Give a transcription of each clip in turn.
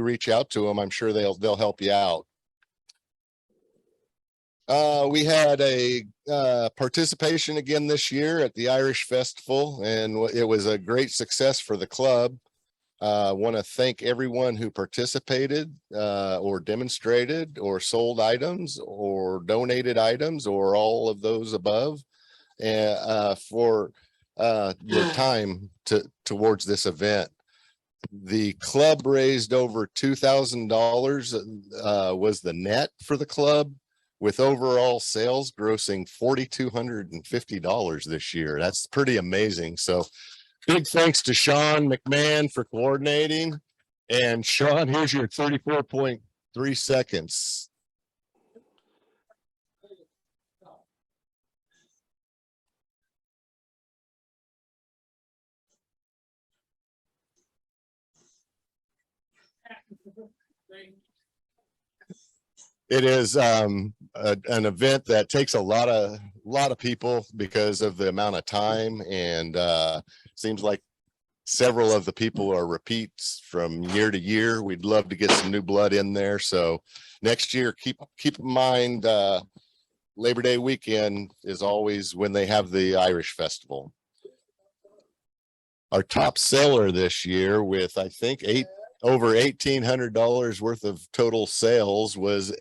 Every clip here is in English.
reach out to them, I'm sure they'll help you out. We had a participation again this year at the Irish Festival, and it was a great success for the club. I want to thank everyone who participated or demonstrated or sold items or donated items or all of those above, and for your time towards this event. The club raised over $2,000 was the net for the club, with overall sales grossing $4,250 this year. That's pretty amazing. So big thanks to Shaun McMahon for coordinating. And Shaun, here's your 34.3 seconds. It is an event that takes a lot of people because of the amount of time, and seems like several of the people are repeats from year to year. We'd love to get some new blood in there. So next year, keep in mind, Labor Day weekend is always when they have the Irish Festival. Our top seller this year, with I think over $1,800 worth of total sales, was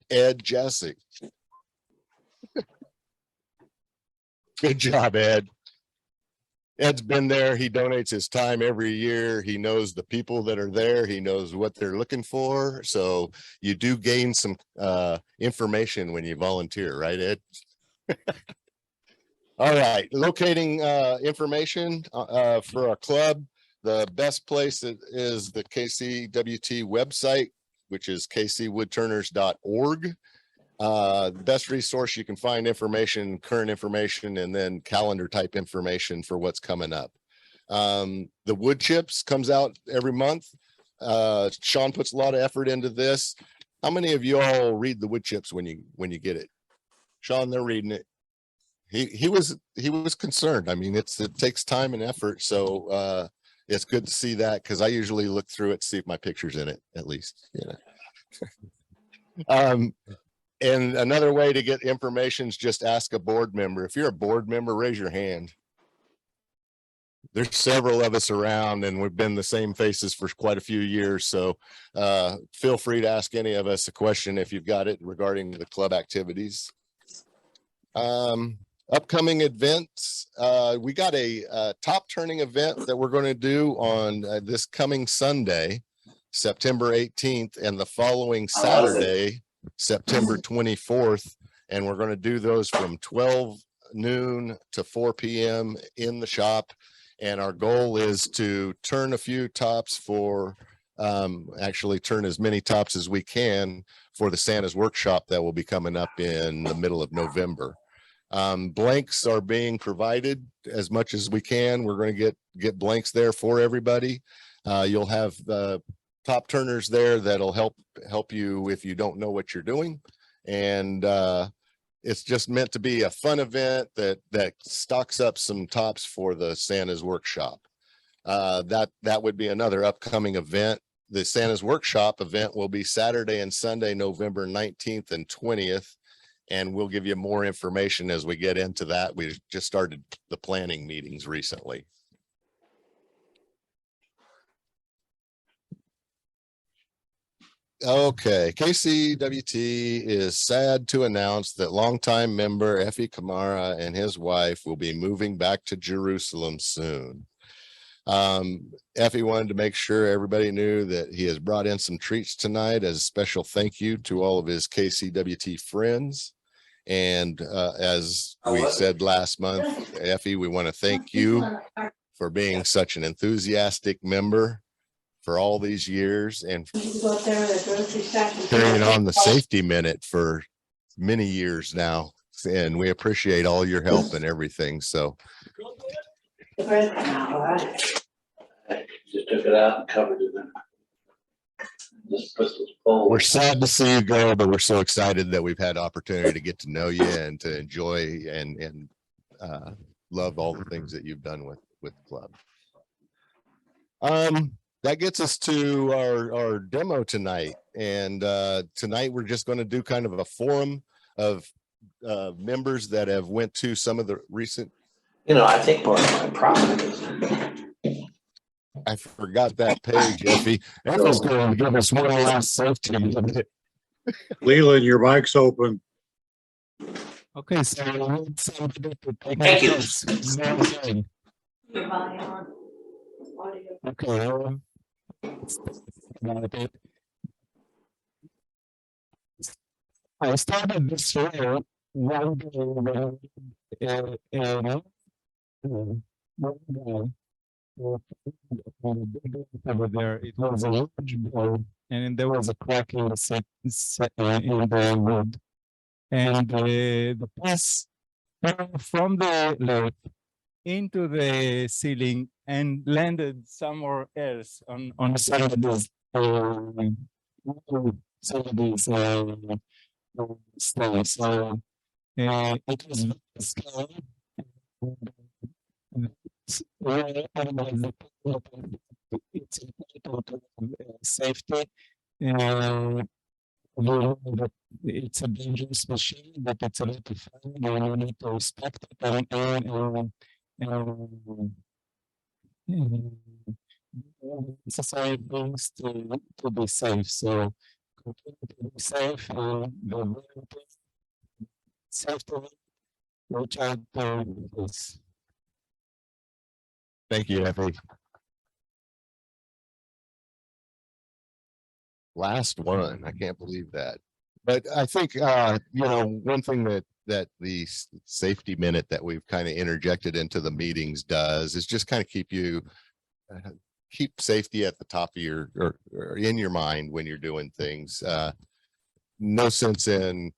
Ed Jessic. Good job, Ed. Ed's been there. He donates his time every year. He knows the people that are there. He knows what they're looking for. So you do gain some information when you volunteer, right, Ed? All right, locating information for our club. The best place is the KCWT website, which is kcwoodturners.org. The best resource you can find information, current information, and then calendar type information for what's coming up. The wood chips comes out every month. Shaun puts a lot of effort into this. How many of you all read the wood chips when you get it? Shaun, they're reading it. He was concerned. I mean, it takes time and effort. So it's good to see that, because I usually look through it to see if my picture's in it, at least, you know. And another way to get information is just ask a board member. If you're a board member, raise your hand. There's several of us around, and we've been the same faces for quite a few years. So feel free to ask any of us a question if you've got it regarding the club activities. Upcoming events, we got a top turning event that we're going to do on this coming Sunday, September 18th, and the following Saturday, September 24th. And we're going to do those from 12 noon to 4 p.m. in the shop. And our goal is to turn a few tops for, actually turn as many tops as we can for the Santa's workshop that will be coming up in the middle of November. Blanks are being provided as much as we can. We're going to get blanks there for everybody. You'll have top turners there that'll help you if you don't know what you're doing. And it's just meant to be a fun event that stocks up some tops for the Santa's workshop. That would be another upcoming event. The Santa's workshop event will be Saturday and Sunday, November 19th and 20th. And we'll give you more information as we get into that. We just started the planning meetings recently. Okay, KCWT is sad to announce that longtime member Effie Kamara and his wife will be moving back to Jerusalem soon. Effie wanted to make sure everybody knew that he has brought in some treats tonight as a special thank you to all of his KCWT friends. And as we said last month, Effie, we want to thank you for being such an enthusiastic member for all these years and carrying on the safety minute for many years now. And we appreciate all your help and everything. So Just took it out and covered it in. We're sad to see you go, but we're so excited that we've had opportunity to get to know you and to enjoy and love all the things that you've done with the club. that gets us to our demo tonight. And tonight we're just going to do kind of a forum of members that have went to some of the recent. You know, I think part of my problem is. I forgot that page, Effie. Effie's going to give us one last safety minute. Leland, your mic's open. Okay, so I need somebody to take Thank you. notes. Okay. I started this year one day when over there it was a large board and there was a crack in the wood. And the piece fell from the lip into the ceiling and landed somewhere else on somebody's stairs. So it was scary. It's important safety. It's a dangerous machine, but it's a lot of fun, and you need to respect it and necessary things to be safe. So continue to be safe and the safety, reach out to this. Thank you, Effie. Last one. I can't believe that. But I think, one thing that the safety minute that we've kind of interjected into the meetings does is just kind of keep safety at the top of your, or in your mind when you're doing things. No sense in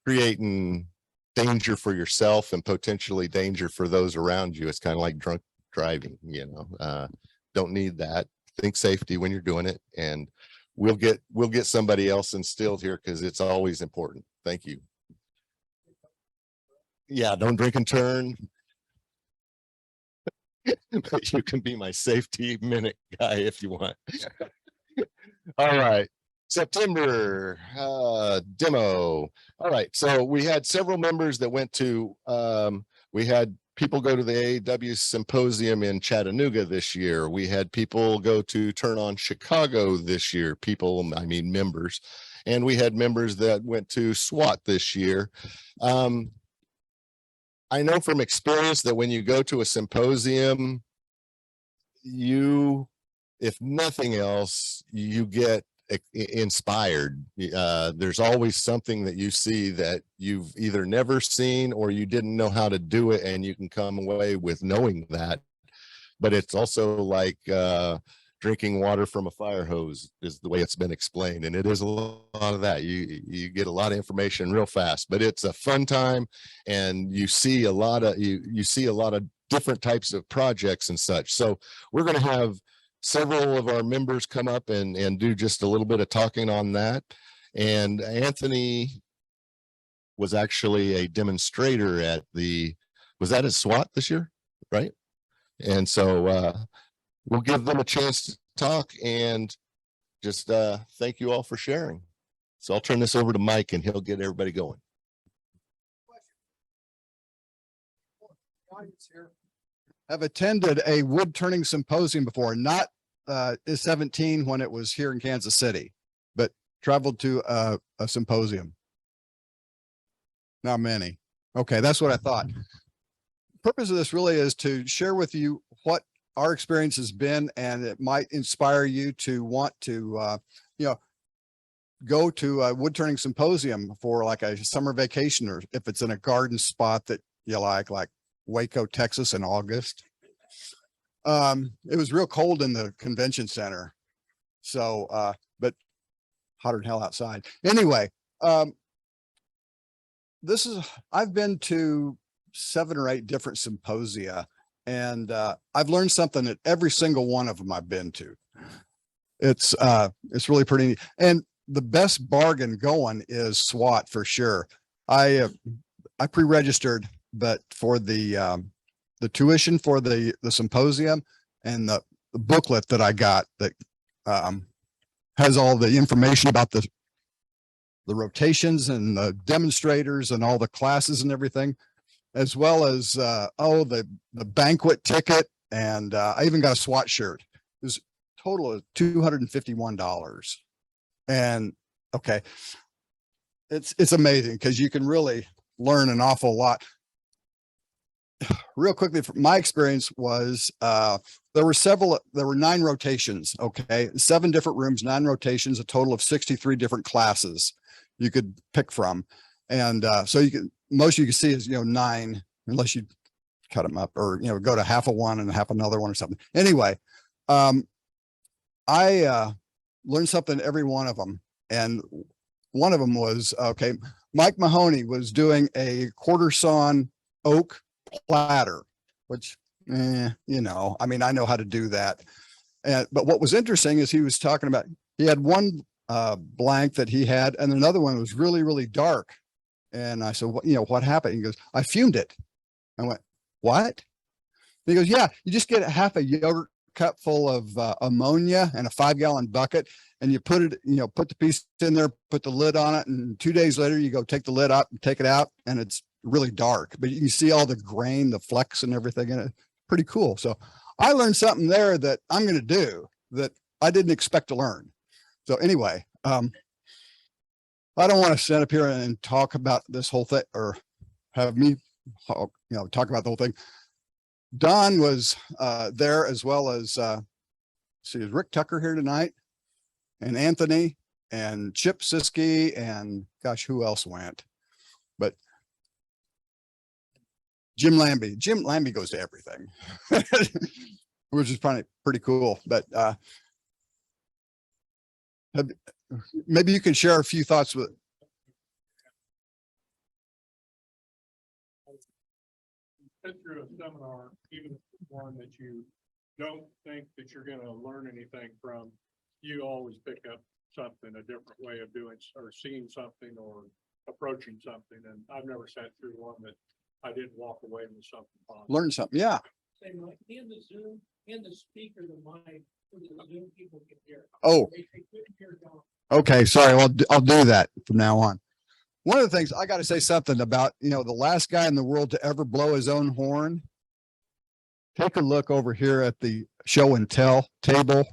creating danger for yourself and potentially danger for those around you. It's kind of like drunk driving, don't need that. Think safety when you're doing it, and we'll get somebody else instilled here because it's always important. Thank you. Yeah, don't drink and turn. But you can be my safety minute guy if you want. All right. September demo. All right. So we had several members that went to we had people go to the AAW Symposium in Chattanooga this year. We had people go to Turn On Chicago this year. People, I mean members. And we had members that went to SWAT this year. I know from experience that when you go to a symposium, if nothing else, you get inspired. There's always something that you see that you've either never seen or you didn't know how to do it, and you can come away with knowing that. But it's also like drinking water from a fire hose is the way it's been explained, and it is a lot of that. You get a lot of information real fast, but it's a fun time, and you see a lot of you see a lot of different types of projects and such. So we're going to have several of our members come up and do just a little bit of talking on that. And Anthony was actually a demonstrator at was that at SWAT this year, right? And so we'll give them a chance to talk and just thank you all for sharing. So I'll turn this over to Mike and he'll get everybody going. Have attended a wood turning symposium before, not 17 when it was here in Kansas City, but traveled to a symposium. Not many. Okay, that's what I thought. Purpose of this really is to share with you what our experience has been, and it might inspire you to want to go to a wood turning symposium for like a summer vacation, or if it's in a garden spot that you like Waco, Texas in August. It was real cold in the convention center. So, but hotter than hell outside. Anyway, I've been to 7 or 8 different symposia, and I've learned something at every single one of them I've been to. It's really pretty neat. And the best bargain going is SWAT for sure. I pre-registered, but for the tuition for the symposium and the booklet that I got that has all the information about the rotations and the demonstrators and all the classes and everything, as well as, the banquet ticket. And, I even got a SWAT shirt. It was a total of $251. And okay, it's amazing because you can really learn an awful lot. Real quickly, my experience was, there were 9 rotations. Okay. 7 different rooms, 9 rotations, a total of 63 different classes you could pick from. And, so most you can see is, 9, unless you cut them up or, go to half of one and half another one or something. Anyway, I, learned something every one of them. And one of them was, okay, Mike Mahoney was doing a quarter sawn oak platter, which, I mean, I know how to do that. But what was interesting is he was talking about, he had one blank that he had, and another one was really, really dark. And I said, what happened? He goes, I fumed it. I went, what? He goes, yeah, you just get half a yogurt cup full of ammonia and a 5-gallon bucket, and you put it, put the piece in there, put the lid on it, and 2 days later you go take the lid up and take it out, and it's really dark, but you can see all the grain, the flecks and everything in it. Pretty cool. So I learned something there that I'm going to do that I didn't expect to learn. So anyway, I don't want to stand up here and talk about this whole thing or have me, talk about the whole thing. Don was there, as well as, is Rick Tucker here tonight, and Anthony and Chip Siskey, and gosh, who else went? But Jim Lambie goes to everything, which is pretty cool. But maybe you can share a few thoughts with. Sit through a seminar, even one that you don't think that you're going to learn anything from, you always pick up something, a different way of doing or seeing something or approaching something. And I've never sat through one that I didn't walk away with something positive. Learn something. Yeah. Same like in the Zoom, in the speaker, the mic, so the Zoom people can hear. Oh, They couldn't hear Don. okay. Sorry. Well, I'll do that from now on. One of the things I got to say something about, the last guy in the world to ever blow his own horn. Take a look over here at the show and tell table.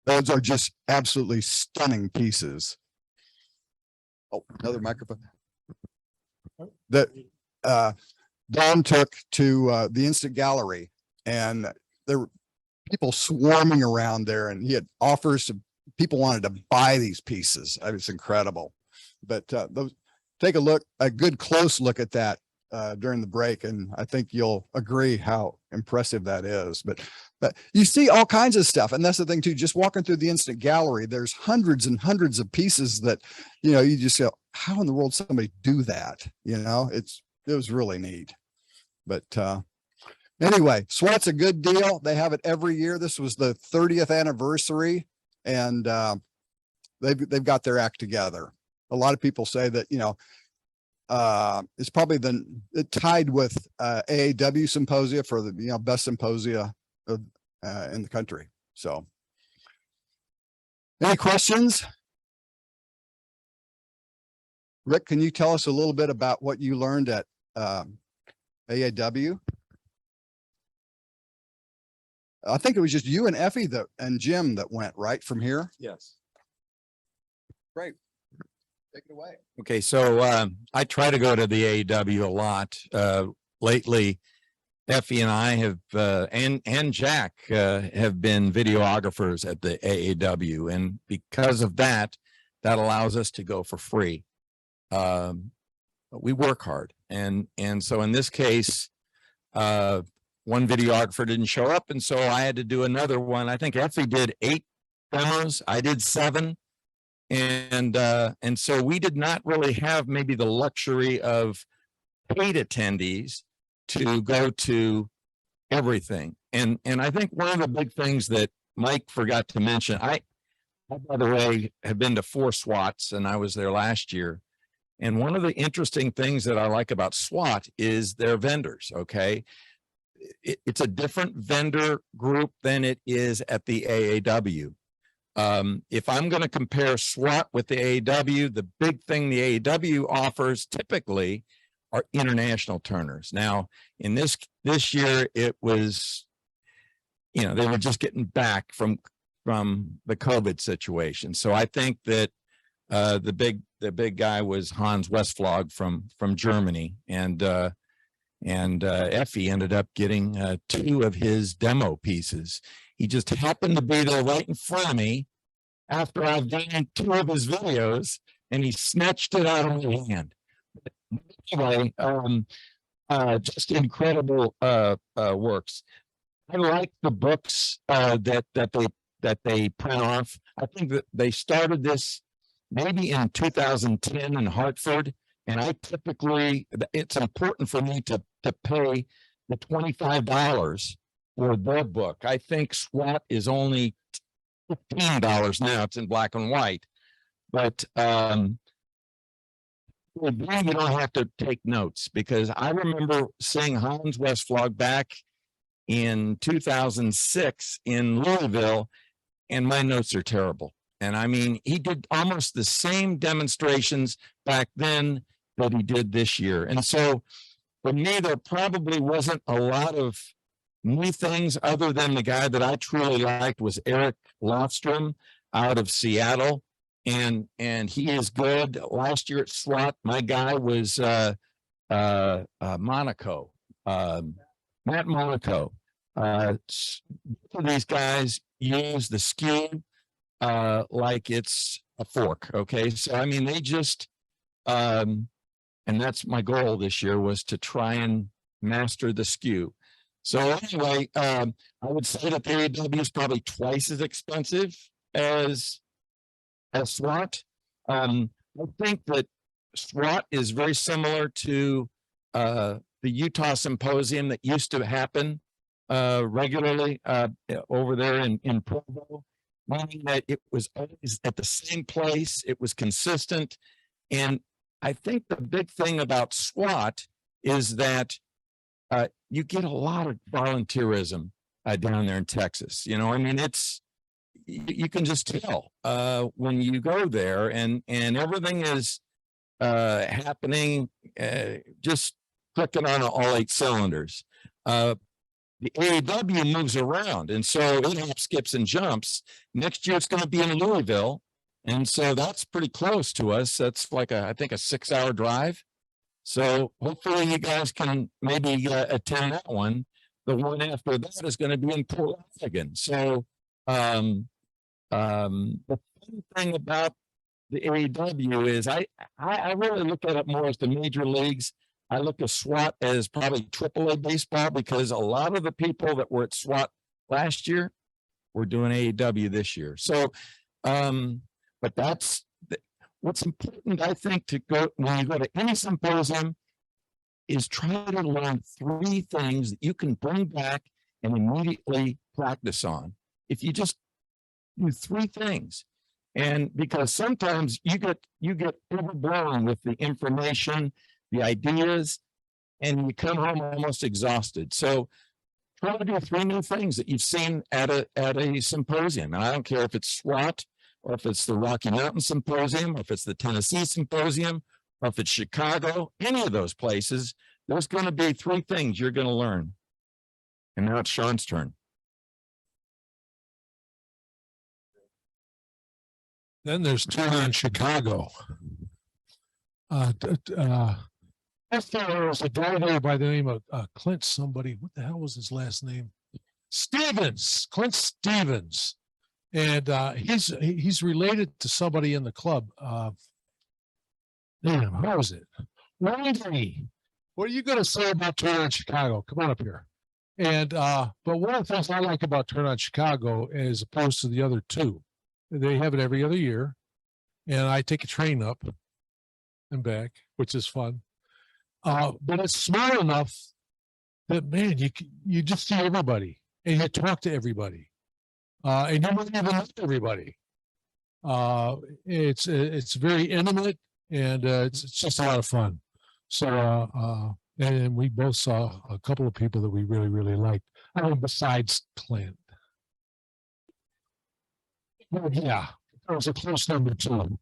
Those are just absolutely stunning pieces. Oh, another microphone. That Don took to the instant gallery, and there were people swarming around there, and he had offers to people wanted to buy these pieces. It's incredible. But those, take a good close look at that during the break, and I think you'll agree how impressive that is. But you see all kinds of stuff, and that's the thing too. Just walking through the instant gallery, there's hundreds and hundreds of pieces that you just go, how in the world somebody do that? It was really neat. But anyway, SWAT's a good deal. They have it every year. This was the 30th anniversary, and they've got their act together. A lot of people say that, it's probably tied with AAW Symposia for the best symposia in the country. So, any questions? Rick, can you tell us a little bit about what you learned at AAW? I think it was just you and Effie and Jim that went right from here. Yes. Great. Take it away. Okay, so I try to go to the AAW a lot. Lately, Effie and I have, and Jack have been videographers at the AAW. And because of that, that allows us to go for free. We work hard. And so in this case, one videographer didn't show up. And so I had to do another one. I think Effie did 8 demos. I did 7. And so we did not really have maybe the luxury of paid attendees to go to everything. And I think one of the big things that Mike forgot to mention, I by the way, have been to 4 SWATs, and I was there last year. And one of the interesting things that I like about SWAT is their vendors. Okay. It's a different vendor group than it is at the AAW. If I'm going to compare SWAT with the AAW, the big thing the AAW offers typically are international turners. Now, in this year, it was, they were just getting back from the COVID situation. So I think that the big guy was Hans Westflog from Germany, and Effie ended up getting 2 of his demo pieces. He just happened to be there right in front of me after I've done 2 of his videos, and he snatched it out of my hand. Anyway, just incredible works. I like the books that they print off. I think that they started this maybe in 2010 in Hartford, and I typically, it's important for me to pay the $25 for their book. I think SWAT is only $15 now. It's in black and white, but you don't have to take notes, because I remember seeing Hans Westflog back in 2006 in Louisville, and my notes are terrible. And I mean, he did almost the same demonstrations back then that he did this year. And so for me, there probably wasn't a lot of new things, other than the guy that I truly liked was Eric Lofstrom out of Seattle. And he is good. Last year at SWAT, my guy was Monaco, Matt Monaco. These guys use the skew like it's a fork. Okay, so I mean, they just and that's my goal this year, was to try and master the skew. So anyway, I would say that the AAW is probably twice as expensive as SWAT. I think that SWAT is very similar to the Utah Symposium that used to happen regularly over there in Provo, meaning that it was always at the same place, it was consistent. And I think the big thing about SWAT is that you get a lot of volunteerism down there in Texas. I mean, you can just tell when you go there, and everything is happening, just clicking on all 8 cylinders. The AAW moves around, and so it hops, skips, and jumps. Next year, it's going to be in Louisville, and so that's pretty close to us. That's like I think a 6-hour drive. So hopefully you guys can maybe attend that one. The one after that is going to be in Portland, Oregon. So the fun thing about the AAW is I really look at it more as the major leagues. I look at SWAT as probably AAA baseball, because a lot of the people that were at SWAT last year were doing AAW this year. So, but that's what's important, I think, to go when you go to any symposium, is try to learn 3 things that you can bring back and immediately practice on. If you just do 3 things, and because sometimes you get overblown with the information, the ideas, and you come home almost exhausted. So try to do 3 new things that you've seen at a symposium. And I don't care if it's SWAT, or if it's the Rocky Mountain Symposium, or if it's the Tennessee Symposium, or if it's Chicago, any of those places, there's going to be 3 things you're going to learn. And now it's Shaun's turn. Then there's Turn on Chicago. There was a guy there by the name of Clint somebody. What the hell was his last name? Stevens, Clint Stevens. And he's related to somebody in the club. Damn, how was it? Randy, what are you going to say about Turn on Chicago? Come on up here. And but one of the things I like about Turn on Chicago, as opposed to the other 2, they have it every other year, and I take a train up and back, which is fun. But it's small enough that, man, you just see everybody, and you talk to everybody. And you might even know everybody. It's very intimate, and it's just a lot of fun. So, and we both saw a couple of people that we really, really liked. I mean, besides Clint. Oh, yeah, that was a close number two.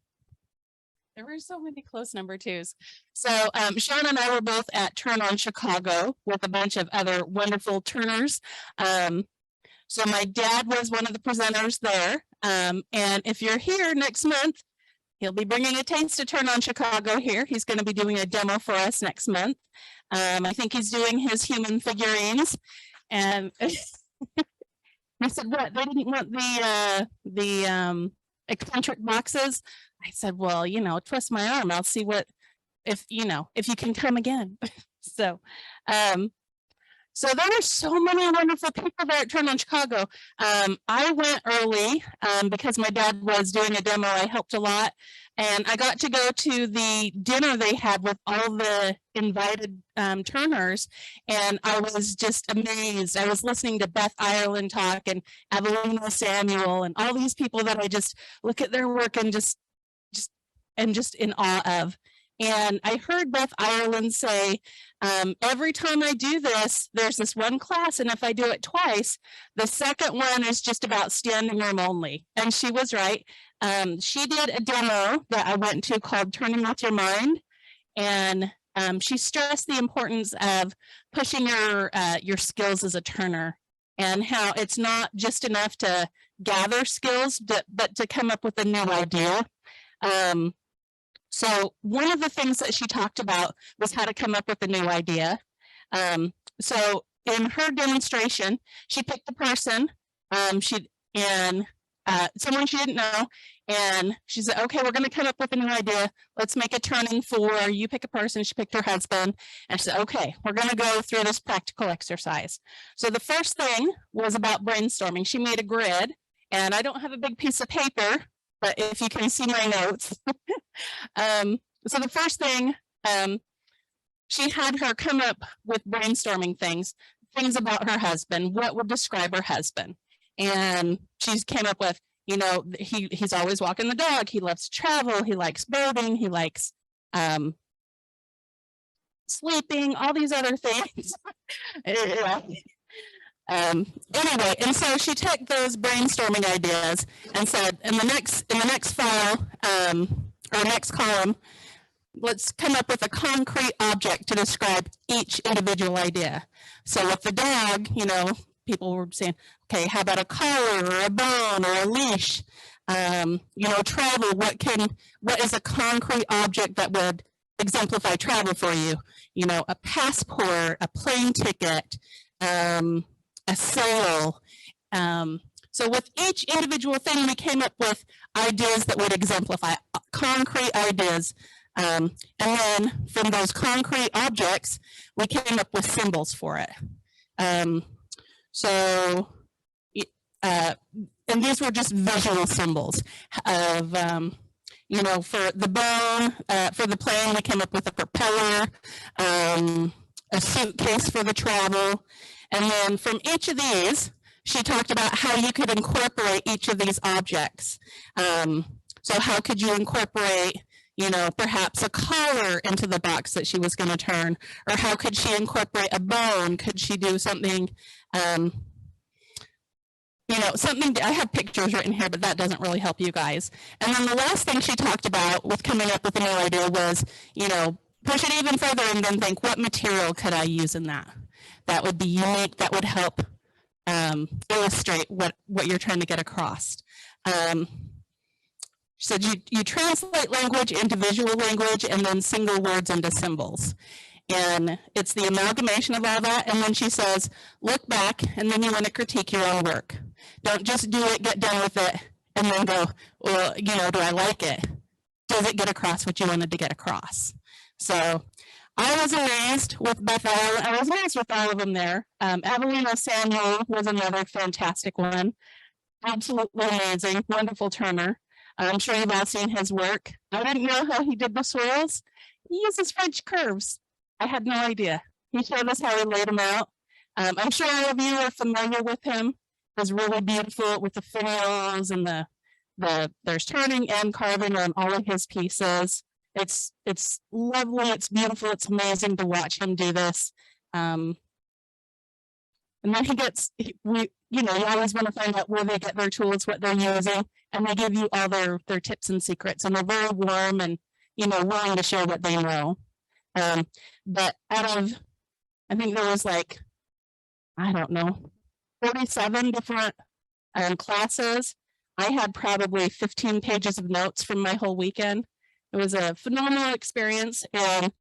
There were so many close number twos. So Sean and I were both at Turn On Chicago with a bunch of other wonderful turners. So my dad was one of the presenters there. And if you're here next month, he'll be bringing a taste to Turn On Chicago here. He's going to be doing a demo for us next month. I think he's doing his human figurines. And I said, what? They didn't want the eccentric boxes. I said, well, you know, twist my arm. I'll see what, if you can come again. So there were so many wonderful people there at Turn On Chicago. I went early because my dad was doing a demo. I helped a lot. And I got to go to the dinner they had with all the invited turners. And I was just amazed. I was listening to Beth Ireland talk and Evelina Samuel and all these people that I just look at their work and just in awe of. And I heard Beth Ireland say, every time I do this, there's this one class, and if I do it twice, the second one is just about standing room only. And she was right. She did a demo that I went to called Turning With Your Mind. And she stressed the importance of pushing your skills as a turner, and how it's not just enough to gather skills, but to come up with a new idea. So one of the things that she talked about was how to come up with a new idea. So in her demonstration, she picked a person, someone she didn't know, and she said, okay, we're going to come up with a new idea. Let's make a turning for, you pick a person. She picked her husband, and she said, okay, we're going to go through this practical exercise. So the first thing was about brainstorming. She made a grid, and I don't have a big piece of paper, but if you can see my notes. So the first thing, she had her come up with brainstorming things about her husband, what would describe her husband. And she came up with, you know, he's always walking the dog. He loves to travel. He likes boating. He likes sleeping, all these other things. Anyway, and so she took those brainstorming ideas and said, in the next file, or next column, let's come up with a concrete object to describe each individual idea. So with the dog, you know, people were saying, okay, how about a collar or a bone or a leash? You know, travel, what is a concrete object that would exemplify travel for you? You know, a passport, a plane ticket, a sail. So with each individual thing, we came up with ideas that would exemplify concrete ideas. And then from those concrete objects, we came up with symbols for it. And these were just visual symbols of, you know, for the bone, for the plane, we came up with a propeller, a suitcase for the travel. And then from each of these, she talked about how you could incorporate each of these objects. So how could you incorporate, you know, perhaps a collar into the box that she was going to turn? Or how could she incorporate a bone? Could she do something, you know, something, I have pictures written here, but that doesn't really help you guys. And then the last thing she talked about with coming up with a new idea was, you know, push it even further and then think, what material could I use in that? That would be unique, that would help illustrate what you're trying to get across. So you translate language into visual language and then single words into symbols. And it's the amalgamation of all that. And then she says, look back, and then you want to critique your own work. Don't just do it, get done with it, and then go, well, you know, do I like it? Does it get across what you wanted to get across? So I was amazed with Beth Ireland. I was amazed with all of them there. Evelina Samuel was another fantastic one. Absolutely amazing, wonderful turner. I'm sure you've all seen his work. I didn't know how he did the swirls. He uses French curves. I had no idea. He showed us how he laid them out. I'm sure all of you are familiar with him. It was really beautiful with the finials and there's turning and carving on all of his pieces. It's lovely. It's beautiful. It's amazing to watch him do this. And then you always want to find out where they get their tools, what they're using. and they give you all their tips and secrets, and they're very warm and, you know, willing to share what they know. But out of, I think there was like, I don't know, 47 different classes. I had probably 15 pages of notes from my whole weekend. It was a phenomenal experience, and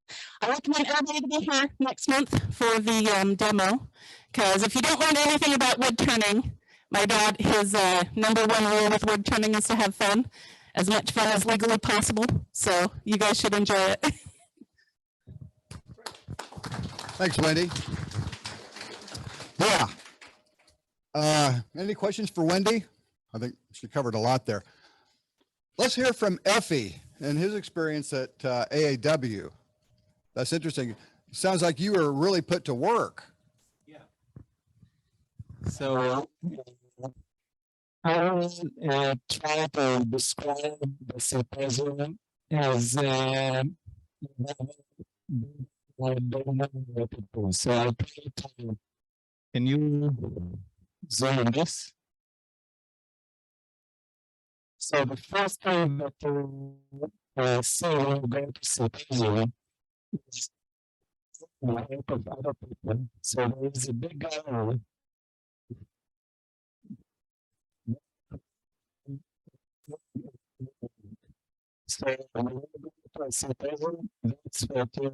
I recommend everybody to be here next month for the demo, because if you don't learn anything about wood turning, my dad, his number one rule with wood turning is to have fun, as much fun as legally possible. So you guys should enjoy it. Thanks, Wendy. Yeah. Any questions for Wendy? I think she covered a lot there. Let's hear from Effie and his experience at AAW. That's interesting. Sounds like you were really put to work. So I will try to describe the symposium as I don't know what it is. So I'll try to, can you zoom this? So the first thing that you see when you go to symposium is the help of other people. So there is a big gallery. So when you go to a symposium, that's what you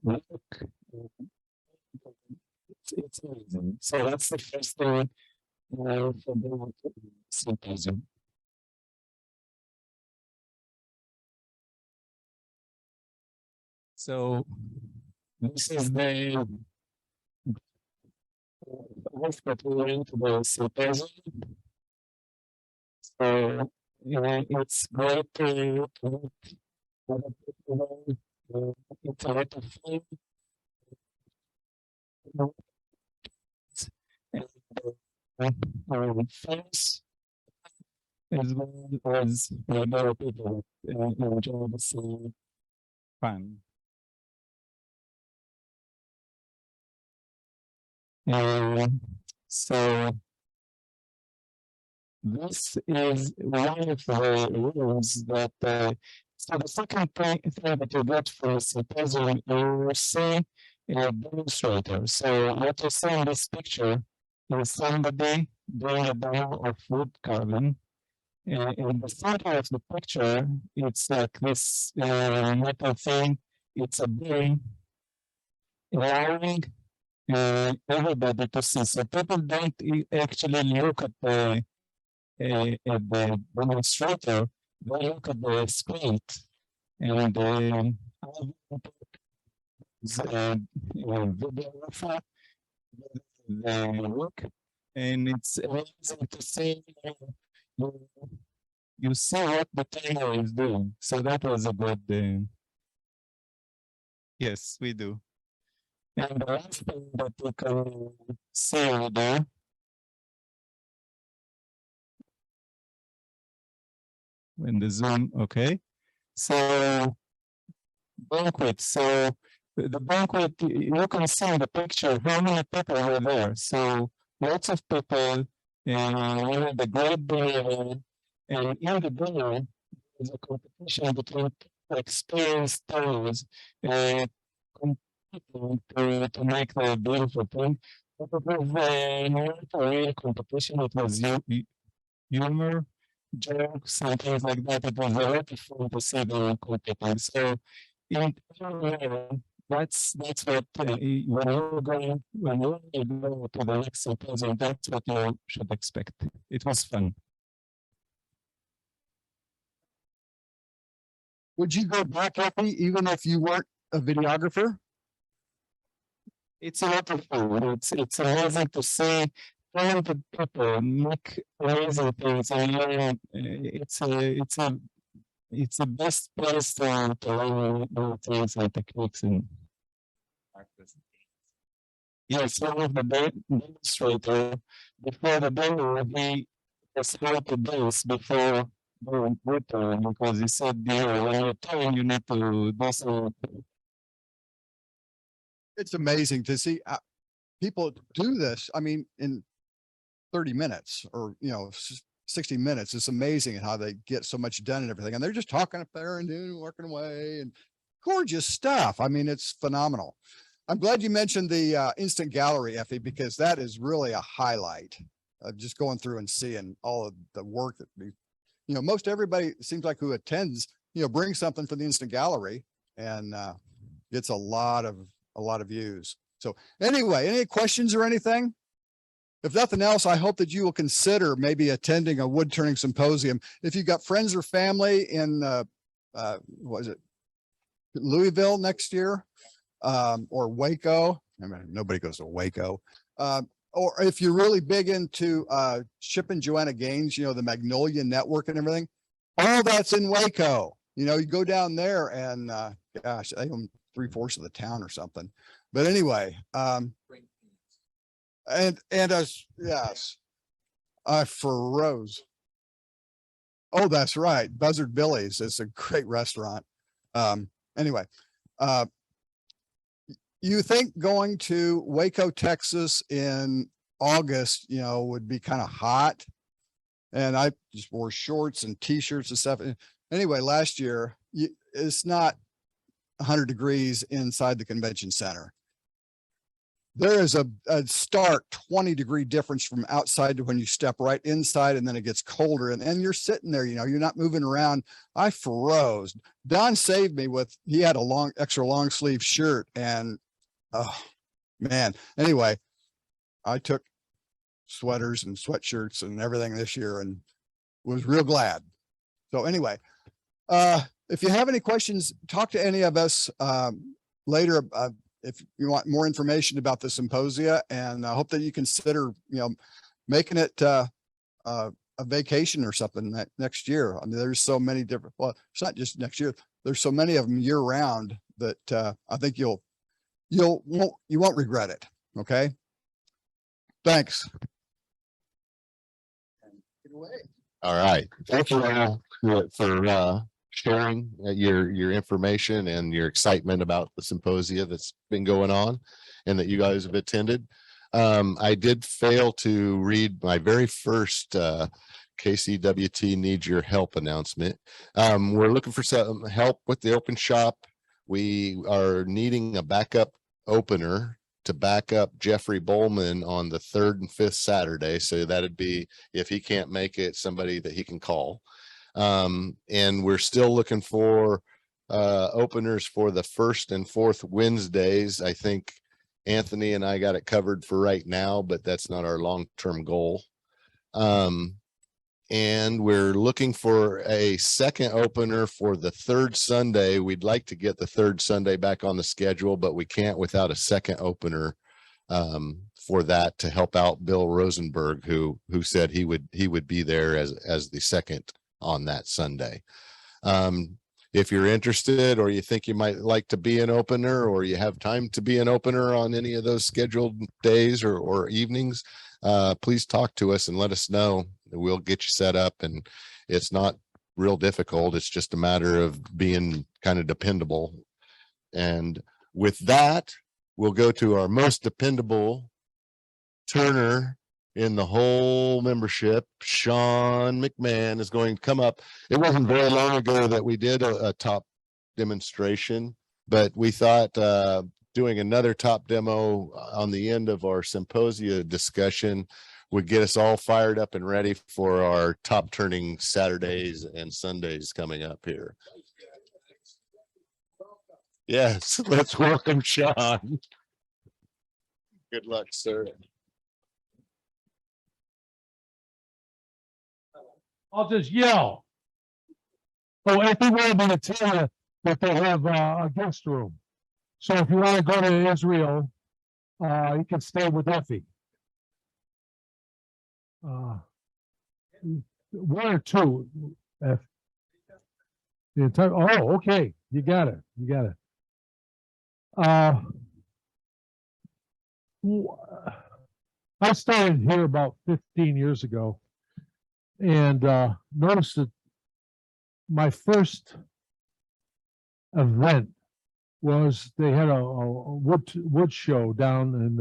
look, it's amazing. So that's the first thing for the symposium. So this is the work that we went to the symposium. So it's great to meet other people. It's a lot of fun. And friends, as well as other people enjoy the same fun. So this is one of the rules that so the second thing that you get for a symposium, you see a demonstrator. So what you see in this picture is somebody doing a demo of wood carving. In the center of the picture, it's like this metal thing. It's a beam allowing everybody to see. So people don't actually look at the demonstrator, they look at the screen, and videographer, the look, and it's amazing to see you see what the trainer is doing. So that was a good. Yes, we do. And the last thing that we can see there. In the Zoom, okay. So banquet. So the banquet, you can see in the picture how many people were there. So lots of people, and the great dinner, and in the dinner there's a competition between experienced tellers competing to make the beautiful thing. But it was not a real competition. It was humor, jokes and things like that. It was a lot of fun to see them competing. So that's what when you go to the next symposium, that's what you should expect. It was fun. Would you go back, Effie, even if you weren't a videographer? It's a lot of fun. It's amazing to see talented people make amazing things, and it's a best place to learn new things and techniques and practice. Yes, one of the demonstrators before the demo, he was how to dance before doing woodturning because he said, when you're turning, you need to do some. It's amazing to see people do this. I mean, in 30 minutes or, 60 minutes. It's amazing how they get so much done and everything. And they're just talking up there and doing, working away and gorgeous stuff. I mean, it's phenomenal. I'm glad you mentioned the instant gallery, Effie, because that is really a highlight of just going through and seeing all of the work that we, most everybody seems like who attends, brings something for the instant gallery and gets a lot of views. So anyway, any questions or anything? If nothing else, I hope that you will consider maybe attending a wood turning symposium. If you've got friends or family in, what is it, Louisville next year, or Waco. I mean, nobody goes to Waco. Or if you're really big into Chip and Joanna Gaines, the Magnolia Network and everything, all that's in Waco. You go down there and gosh, they own 3/4 of the town or something. But anyway, and yes, for Rose. Oh, that's right. Buzzard Billy's. It's a great restaurant. Anyway, you think going to Waco, Texas in August, would be kind of hot. And I just wore shorts and t-shirts and stuff. Anyway, last year, it's not 100 degrees inside the convention center. There is a stark 20-degree difference from outside to when you step right inside, and then it gets colder and you're sitting there, you're not moving around. I froze. Don saved me he had a extra long sleeve shirt and, oh man. Anyway, I took sweaters and sweatshirts and everything this year and was real glad. So anyway, if you have any questions, talk to any of us later. If you want more information about the symposia, and I hope that you consider, making it a vacation or something next year. I mean, there's so many different, well, it's not just next year. There's so many of them year round that I think you won't regret it. Okay. Thanks. All right. Thank you all for sharing your information and your excitement about the symposia that's been going on and that you guys have attended. I did fail to read my very first KCWT needs your help announcement. We're looking for some help with the open shop. We are needing a backup opener to back up Jeffrey Bowman on the 3rd and 5th Saturday. So that'd be, if he can't make it, somebody that he can call. And we're still looking for openers for the 1st and 4th Wednesdays. I think Anthony and I got it covered for right now, but that's not our long-term goal. And we're looking for a second opener for the 3rd Sunday. We'd like to get the 3rd Sunday back on the schedule, but we can't without a second opener for that to help out Bill Rosenberg, who said he would be there as the second on that Sunday. If you're interested, or you think you might like to be an opener, or you have time to be an opener on any of those scheduled days or evenings, please talk to us and let us know. We'll get you set up, and it's not real difficult. It's just a matter of being kind of dependable. And with that, we'll go to our most dependable turner in the whole membership. Shaun McMahon is going to come up. It wasn't very long ago that we did a top demonstration, but we thought doing another top demo on the end of our symposia discussion would get us all fired up and ready for our top turning Saturdays and Sundays coming up here. Yes, let's welcome Shaun. Good luck, sir. I'll just yell. Oh, I think we're going to tell you that they have a guest room. So if you want to go to Israel, you can stay with Effie. 1 or 2. The entire, oh, okay. You got it. You got it. I started here about 15 years ago, and noticed that my first event was they had a wood show down in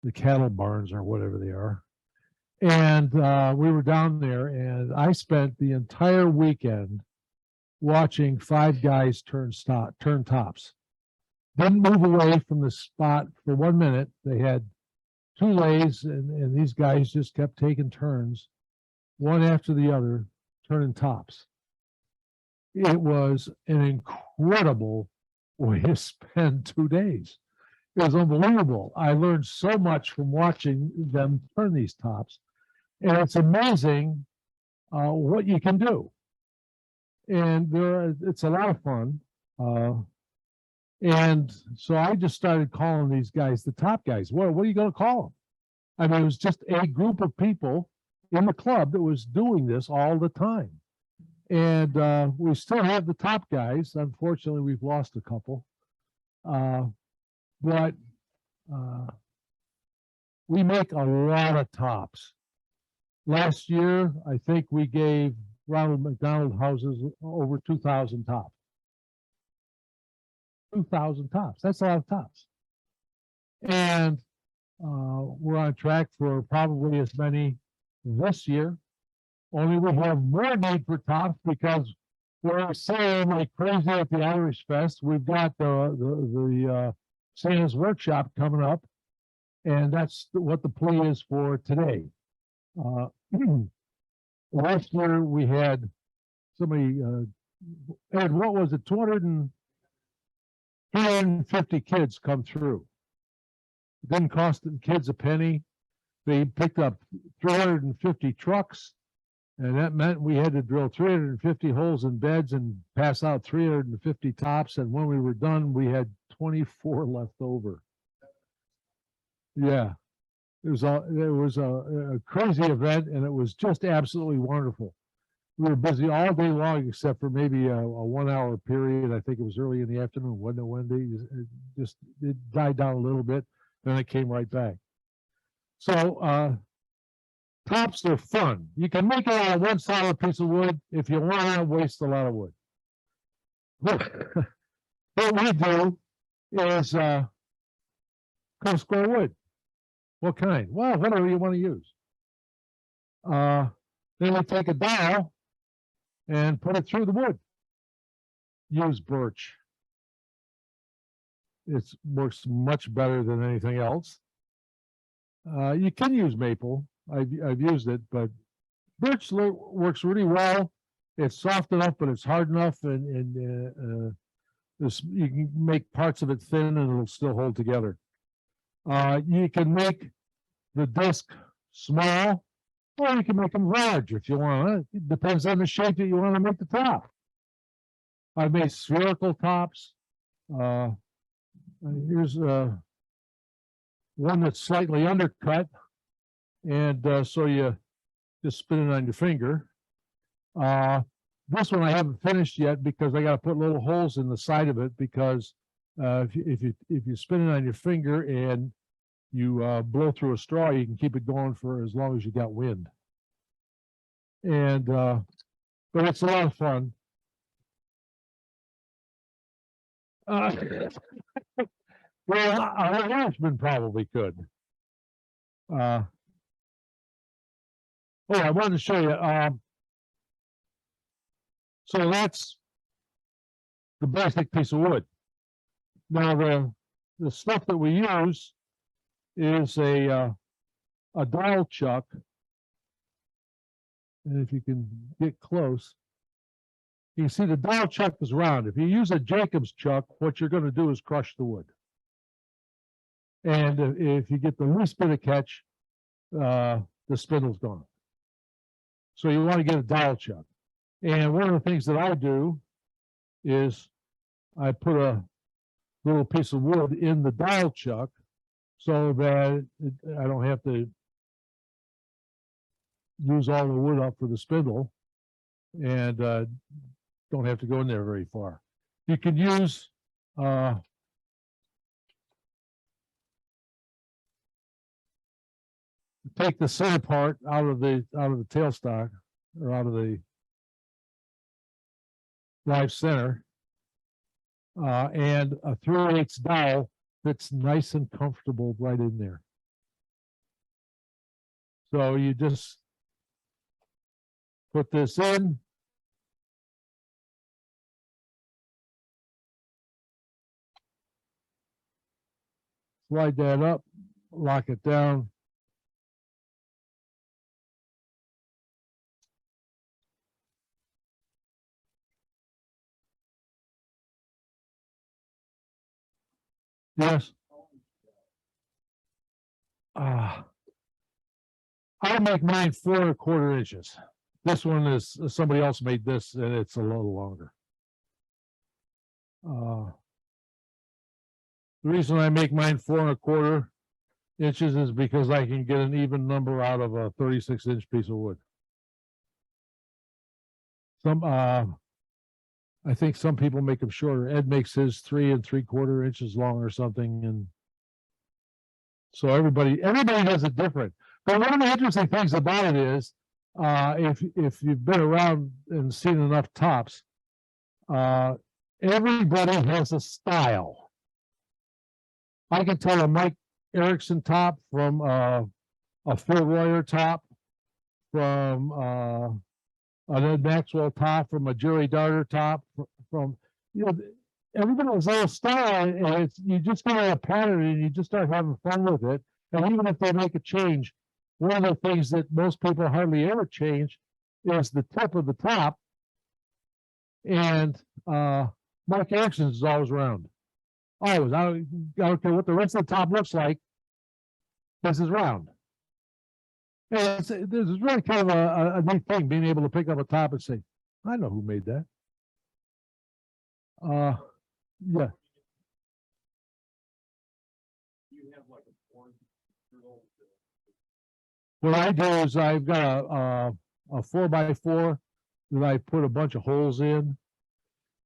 the cattle barns or whatever they are. And we were down there, and I spent the entire weekend watching 5 guys turn tops. Didn't move away from the spot for 1 minute. They had 2 lays, and these guys just kept taking turns, one after the other, turning tops. It was an incredible way to spend 2 days. It was unbelievable. I learned so much from watching them turn these tops. And it's amazing what you can do. And it's a lot of fun. And so I just started calling these guys the top guys. What are you going to call them? I mean, it was just a group of people in the club that was doing this all the time. And we still have the top guys. Unfortunately, we've lost a couple. But we make a lot of tops. Last year, I think we gave Ronald McDonald houses over 2,000 tops. 2,000 tops. That's a lot of tops. And we're on track for probably as many this year. Only we have more need for tops because we're selling like crazy at the Irish Fest. We've got the Santa's Workshop coming up, and that's what the plea is for today. Last year we had somebody, Ed, what was it, 250 kids come through. It didn't cost the kids a penny. They picked up 350 trucks, and that meant we had to drill 350 holes in beds and pass out 350 tops. And when we were done, we had 24 left over. Yeah, it was a crazy event, and it was just absolutely wonderful. We were busy all day long, except for maybe a 1 hour period. I think it was early in the afternoon, wasn't it, Wendy? It died down a little bit, then it came right back. So tops are fun. You can make it out of one solid piece of wood if you want to waste a lot of wood. What we do is cut square wood. What kind? Well, whatever you want to use. Then we take a dowel and put it through the wood. Use birch. It works much better than anything else. You can use maple. I've used it, but birch works really well. It's soft enough, but it's hard enough, and you can make parts of it thin, and it'll still hold together. You can make the disc small, or you can make them large if you want. It depends on the shape that you want to make the top. I've made spherical tops. Here's one that's slightly undercut, and so you just spin it on your finger. This one I haven't finished yet because I got to put little holes in the side of it, because if you spin it on your finger and you blow through a straw, you can keep it going for as long as you got wind. And but it's a lot of fun. Well, our Irishman probably could. Oh, I wanted to show you. So that's the basic piece of wood. Now the stuff that we use is a dial chuck, and if you can get close, you can see the dial chuck is round. If you use a Jacobs chuck, what you're going to do is crush the wood. And if you get the least bit of catch, the spindle's gone. So you want to get a dial chuck. And one of the things that I do is I put a little piece of wood in the dial chuck so that I don't have to use all the wood up for the spindle, and don't have to go in there very far. You can use take the center part out of the tailstock, or out of the live center. And a 3/8 dowel that's nice and comfortable right in there. So you just put this in. Slide that up, lock it down. Yes. I make mine 4 1/4 inches. This one is, somebody else made this and it's a little longer. The reason I make mine 4 1/4 inches is because I can get an even number out of a 36-inch piece of wood. I think some people make them shorter. Ed makes his 3 3/4 inches long or something, and so everybody does it different. But one of the interesting things about it is, if you've been around and seen enough tops, everybody has a style. I can tell a Mike Erickson top from a Phil Royer top, from an Ed Maxwell top, from a Jerry Darter top, from, you know, everybody has their style, and it's, you just get a pattern and you just start having fun with it. And even if they make a change, one of the things that most people hardly ever change is the tip of the top. And Mike Erickson's is always round. Always. I don't care what the rest of the top looks like. This is round. And there's really kind of a neat thing, being able to pick up a top and say, I know who made that. Yeah. What I do is I've got a 4x4 that I put a bunch of holes in,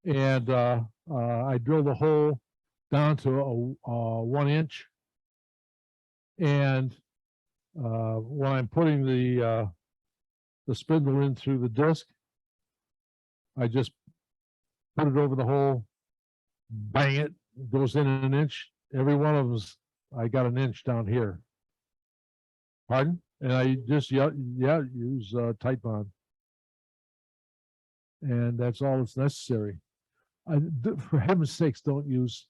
and I drill the hole down to a 1 inch. And when I'm putting the spindle in through the disc, I just put it over the hole, bang it, goes in 1 inch. Every one of them's, I got 1 inch down here. Pardon? And I just, use tight bond. And that's all that's necessary. For heaven's sakes, don't use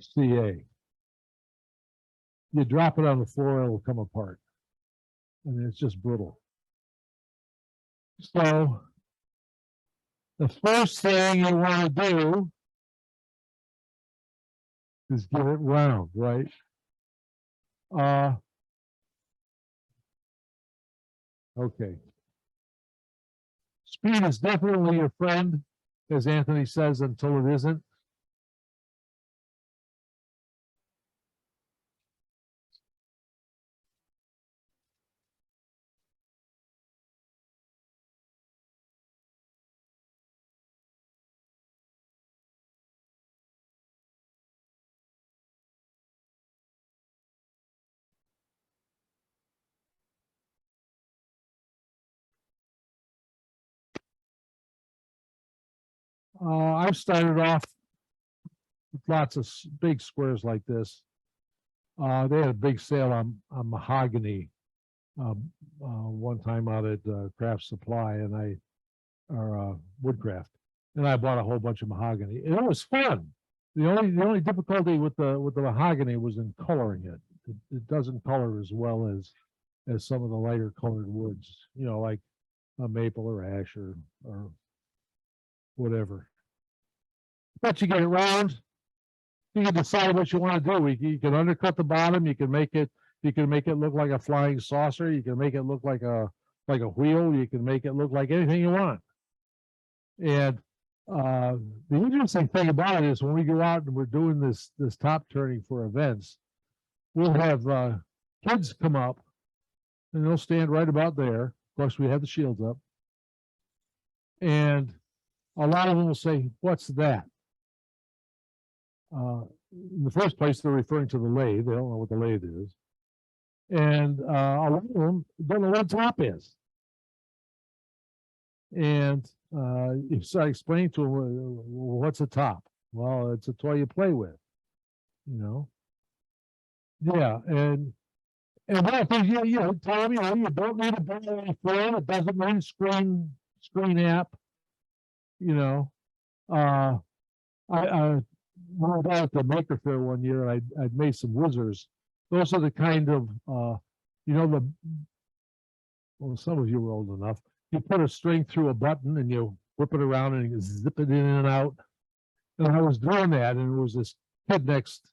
CA. You drop it on the floor, it will come apart. And it's just brittle. So the first thing you want to do is get it round, right? Okay. Speed is definitely your friend, as Anthony says, until it isn't. I've started off with lots of big squares like this. They had a big sale on mahogany one time out at Craft Supply, and Woodcraft, and I bought a whole bunch of mahogany. And it was fun. The only difficulty with the mahogany was in coloring it. It doesn't color as well as some of the lighter colored woods, you know, like a maple or ash or whatever. But you get it round. You can decide what you want to do. You can undercut the bottom. You can make it look like a flying saucer. You can make it look like a wheel. You can make it look like anything you want. And the interesting thing about it is when we go out and we're doing this top turning for events, we'll have kids come up and they'll stand right about there. Of course, we have the shields up. And a lot of them will say, "What's that?" In the first place, they're referring to the lathe. They don't know what the lathe is. And a lot of them don't know what top is. And you start explaining to them, what's a top? Well, it's a toy you play with, you know? Yeah, and one of the things, tell them, you don't need a battery phone. It doesn't mean screen app, you know? I went out at the Maker Faire one year. I'd made some whizzers. Those are the kind of, well, some of you were old enough. You put a string through a button and you whip it around and you zip it in and out. And I was doing that, and there was this kid next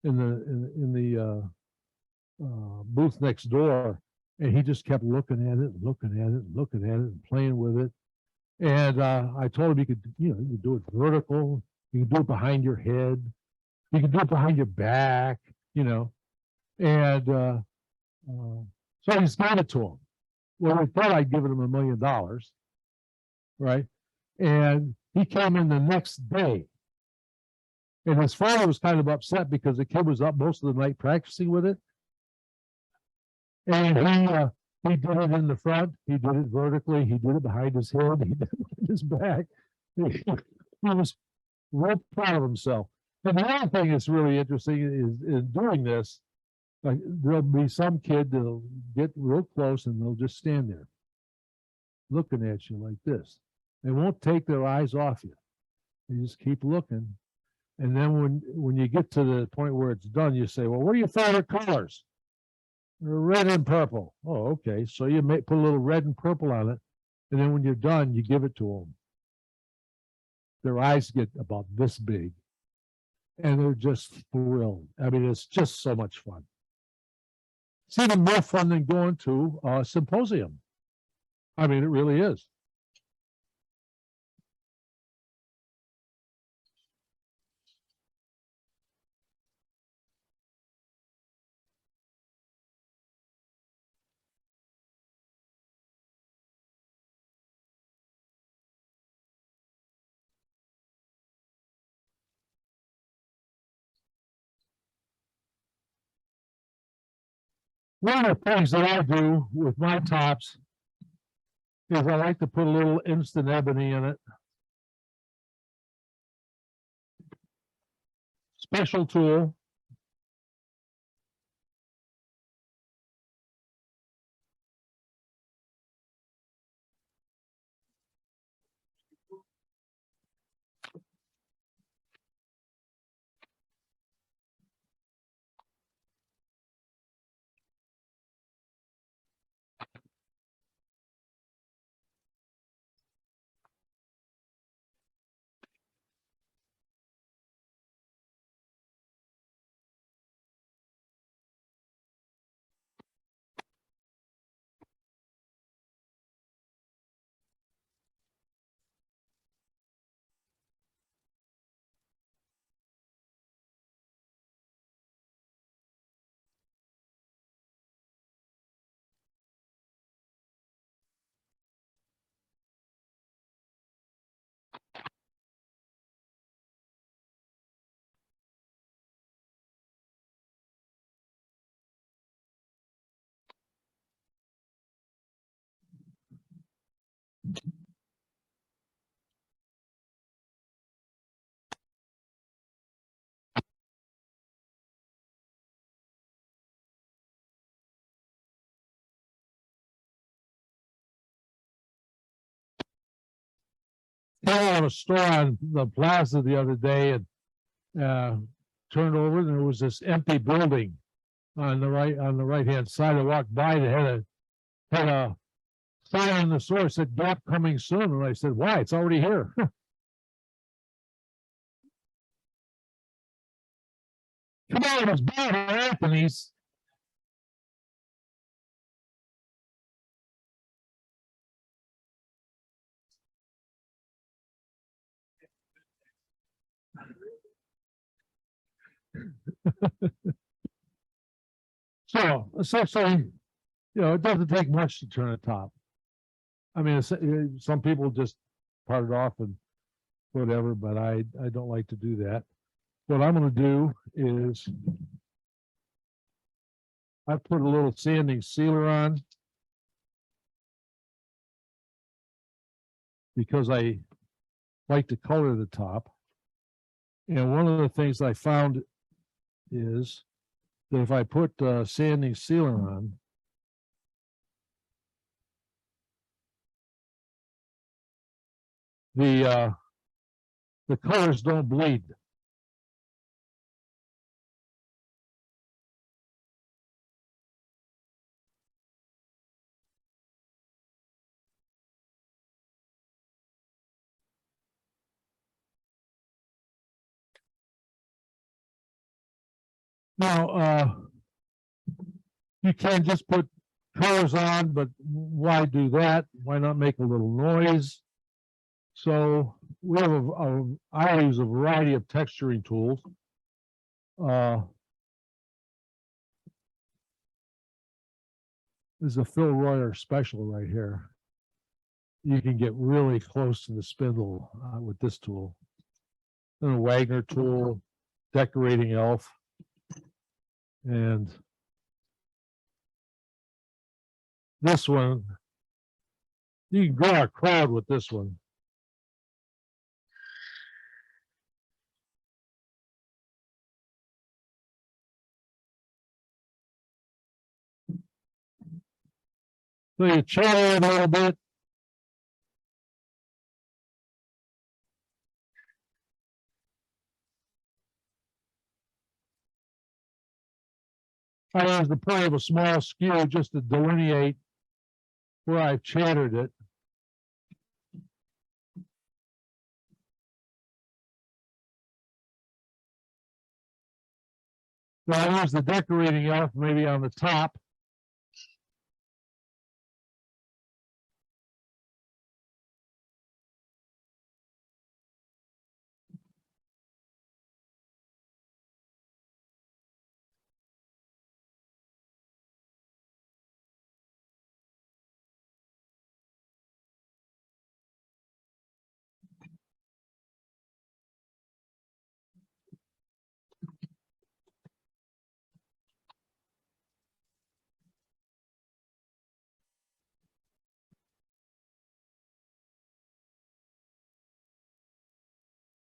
in the booth next door, and he just kept looking at it, and playing with it. And I told him you could do it vertical, you can do it behind your head, you can do it behind your back, and so I just gave it to him. Well, I thought I'd given him $1 million, right? And he came in the next day. And his father was kind of upset because the kid was up most of the night practicing with it. And he did it in the front, he did it vertically, he did it behind his head, he did it behind his back. He was real proud of himself. And the other thing that's really interesting is in doing this, like there'll be some kid that'll get real close and they'll just stand there looking at you like this. They won't take their eyes off you. They just keep looking. And then when you get to the point where it's done, you say, well, what are your favorite colors? Red and purple. Oh, okay. So you may put a little red and purple on it. And then when you're done, you give it to them. Their eyes get about this big. And they're just thrilled. I mean, it's just so much fun. It's even more fun than going to a symposium. I mean, it really is. One of the things that I do with my tops is I like to put a little instant ebony in it. Special tool. I was on a store on the plaza the other day and turned over and there was this empty building on the right hand side. I walked by and it had a sign on the store that said "Gap coming soon," and I said, "Why? It's already here." Come on, it's bad, Anthony's. So essentially, it doesn't take much to turn a top. I mean, some people just part it off and whatever, but I don't like to do that. What I'm going to do is I put a little sanding sealer on. because I like to color the top. And one of the things I found is that if I put sanding sealer on, the colors don't bleed. Now, you can just put colors on, but why do that? Why not make a little noise? So we have I use a variety of texturing tools. This is a Phil Royer special right here. You can get really close to the spindle with this tool. And a Wagner tool, decorating elf. And this one, you can draw a crowd with this one. So you chatter it a little bit. I use the point of a small skew just to delineate where I've chattered it. So I use the decorating elf maybe on the top.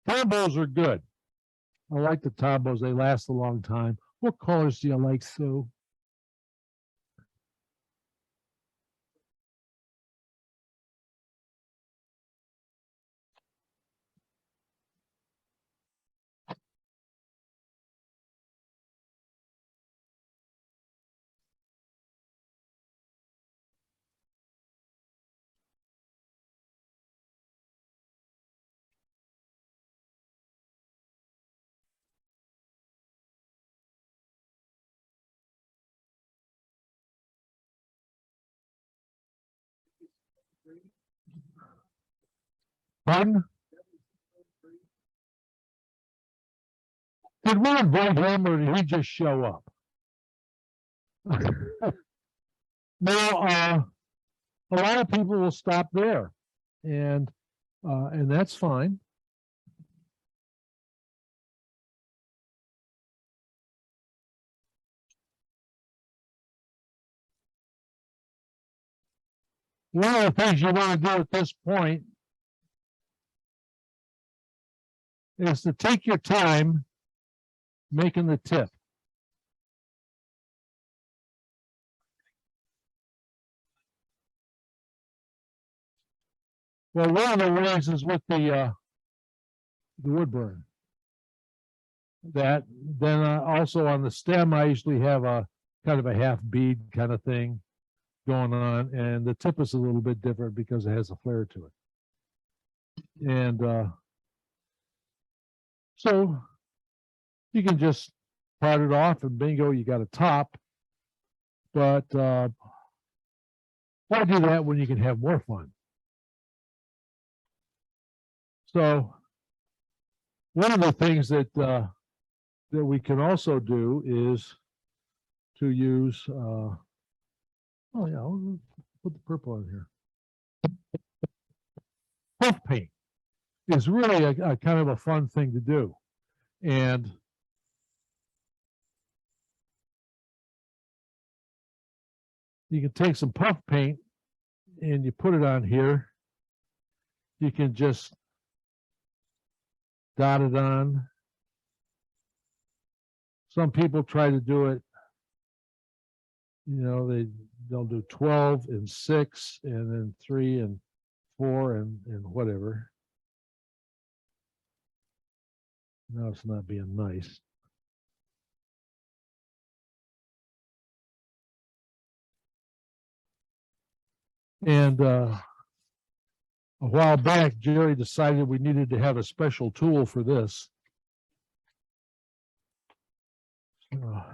Tombos are good. I like the tombos. They last a long time. What colors do you like, Sue? Pardon? Did we invite him or did he just show up? No, a lot of people will stop there, and that's fine. One of the things you want to do at this point is to take your time making the tip. Well, one of the ways is with the wood burn. That then also on the stem, I usually have a kind of a half bead kind of thing going on, and the tip is a little bit different because it has a flare to it. And so you can just part it off and bingo, you got a top. But why do that when you can have more fun? So one of the things that that we can also do is to use oh yeah, I'll put the purple in here. Puff paint is really a kind of a fun thing to do. And you can take some puff paint and you put it on here you can just dot it on. Some people try to do it, you know, they'll do 12 and 6 and then 3 and 4 and whatever. Now it's not being nice. And a while back, Jerry decided we needed to have a special tool for this. Well,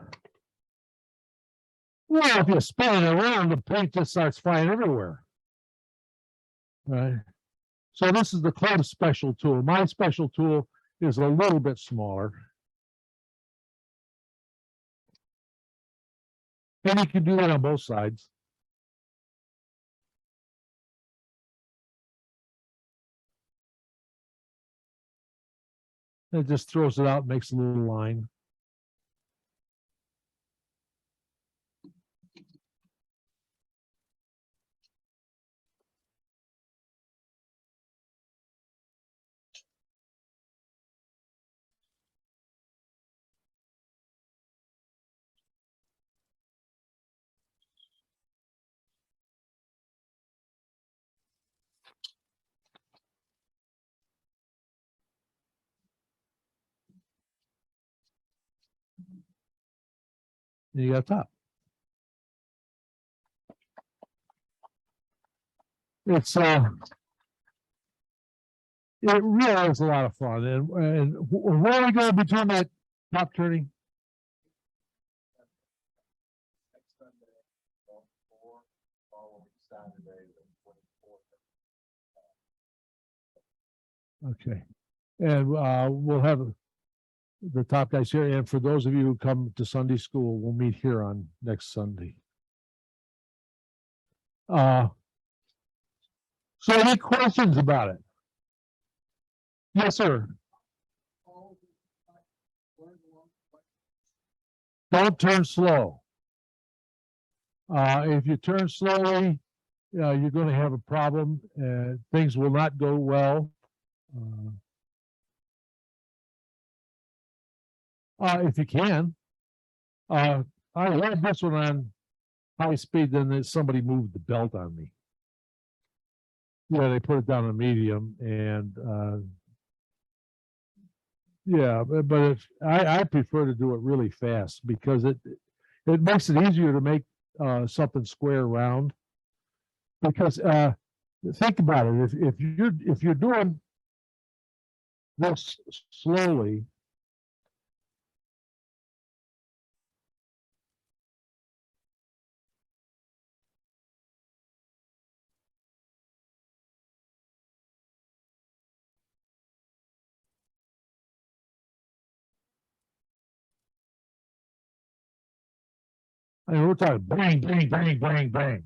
if you spin it around, the paint just starts flying everywhere. Right. So this is the club special tool. My special tool is a little bit smaller. And you can do that on both sides. It just throws it out, makes a little line. You got top. It's it really is a lot of fun. And where are we going to be doing that top turning? Okay. And we'll have the top guys here. And for those of you who come to Sunday school, we'll meet here on next Sunday. So any questions about it? Yes, sir. Don't turn slow. If you turn slowly, you're going to have a problem. Things will not go well. If you can. I had this one on high speed, then somebody moved the belt on me. Yeah, they put it down on medium, and yeah, but if I prefer to do it really fast because it makes it easier to make something square round. Because think about it, if you're doing this slowly, I mean, we're talking bang, bang, bang, bang, bang,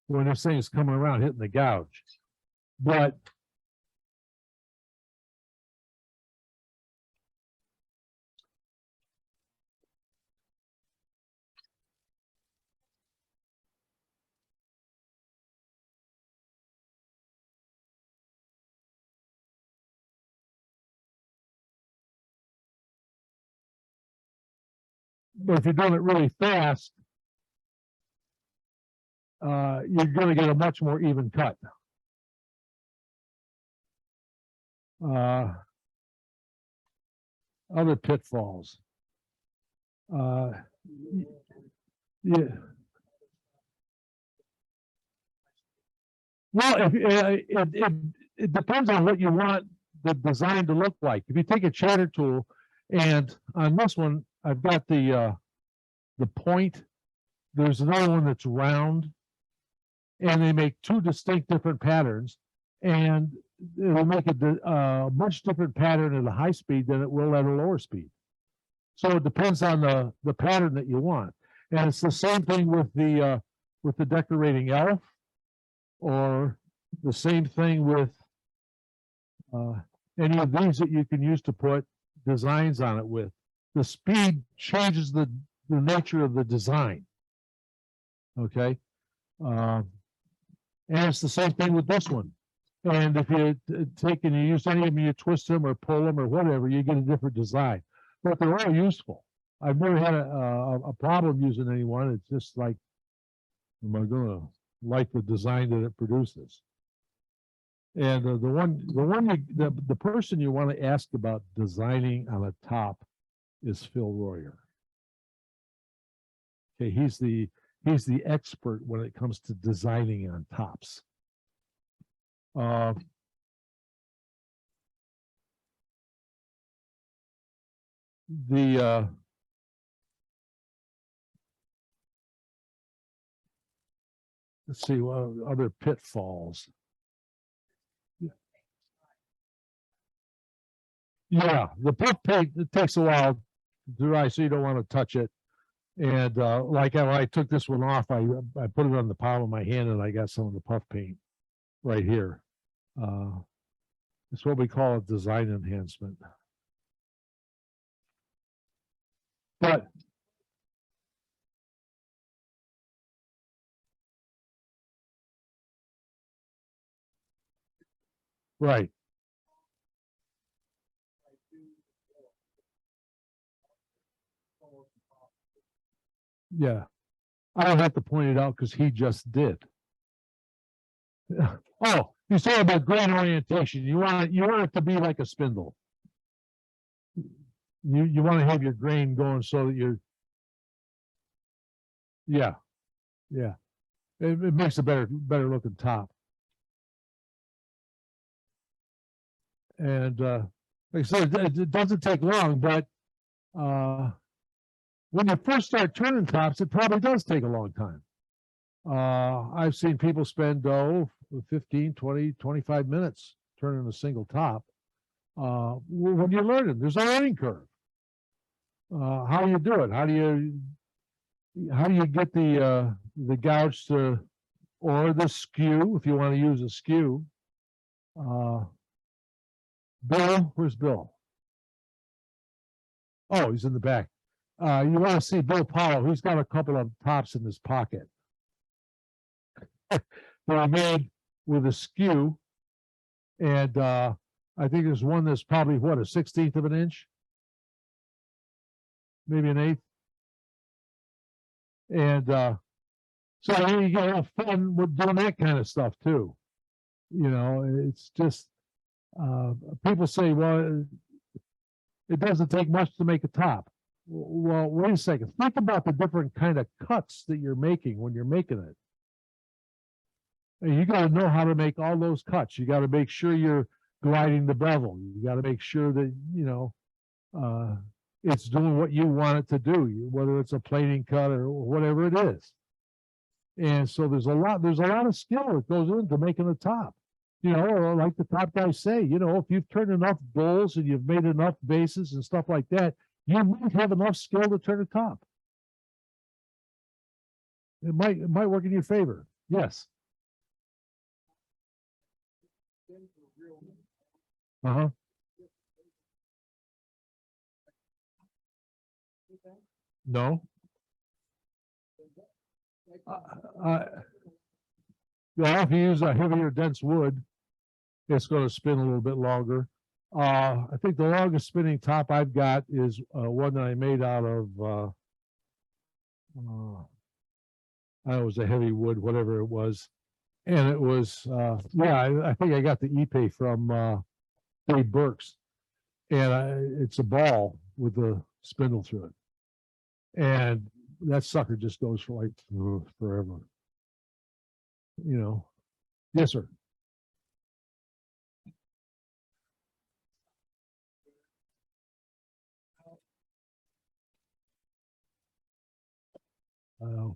when this thing is coming around hitting the gouge. But if you're doing it really fast, you're going to get a much more even cut. Other pitfalls. Yeah. Well, it depends on what you want the design to look like. If you take a chatter tool, and on this one, I've got the point. There's another one that's round, and they make two distinct different patterns, and it'll make a much different pattern at a high speed than it will at a lower speed. So it depends on the pattern that you want. And it's the same thing with the decorating elf, or the same thing with any of these that you can use to put designs on it with. The speed changes the nature of the design. Okay. And it's the same thing with this one. And if you take and you use any of them, you twist them or pull them or whatever, you get a different design. But they're all useful. I've never had a problem using any one. It's just like, am I gonna like the design that it produces? And the person you want to ask about designing on a top is Phil Royer. Okay, he's the expert when it comes to designing on tops. Let's see what other pitfalls. Yeah, the puff paint, it takes a while to dry, so you don't want to touch it. And like when I took this one off, I put it on the palm of my hand and I got some of the puff paint right here. It's what we call a design enhancement. But right. Yeah, I don't have to point it out because he just did. Oh, you say about grain orientation. You want it to be like a spindle. You want to have your grain going so that you're. Yeah, yeah. It makes a better looking top. And like I said, it doesn't take long, but when you first start turning tops, it probably does take a long time. I've seen people spend 15, 20, 25 minutes turning a single top. When you're learning, there's a learning curve. How do you do it? How do you get the gouge to, or the skew, if you want to use a skew? Bill, where's Bill? Oh, he's in the back. You want to see Bill Powell. He's got a couple of tops in his pocket. They're made with a skew. And I think there's one that's probably, what, a 1/16 of an inch? Maybe an 1/8. And so you get have fun with doing that kind of stuff too. You know, it's just, people say, well, it doesn't take much to make a top. Well, wait a second. Think about the different kind of cuts that you're making when you're making it. And you got to know how to make all those cuts. You got to make sure you're gliding the bevel. You got to make sure that, you know, it's doing what you want it to do, whether it's a planing cut or whatever it is. And so there's a lot of skill that goes into making a top. You know, or like the top guys say, you know, if you've turned enough bowls and you've made enough bases and stuff like that, you might have enough skill to turn a top. It might work in your favor. Yes. Uh-huh. No. Well, if you use a heavier, dense wood, it's going to spin a little bit longer. I think the longest spinning top I've got is one that I made out of, it was a heavy wood, whatever it was. And it was, yeah, I think I got the Ipe from Dave Burks. And it's a ball with the spindle through it. And that sucker just goes for like forever. You know. Yes, sir.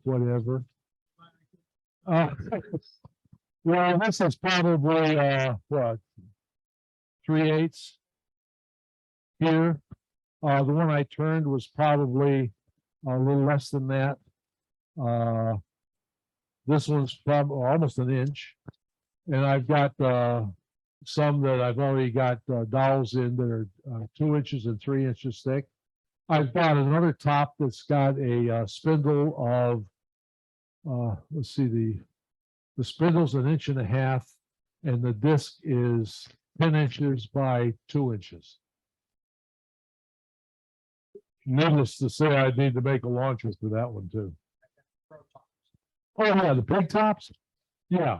Whatever. Well, this is probably what, 3/8 here. The one I turned was probably a little less than that. This one's probably almost an inch, and I've got some that I've already got dowels in that are 2 inches and 3 inches thick. I've got another top that's got a spindle of let's see, the spindle's 1.5 inches, and the disc is 10 inches by 2 inches. Needless to say, I need to make a launcher for that one too. Oh yeah, the peg tops. Yeah.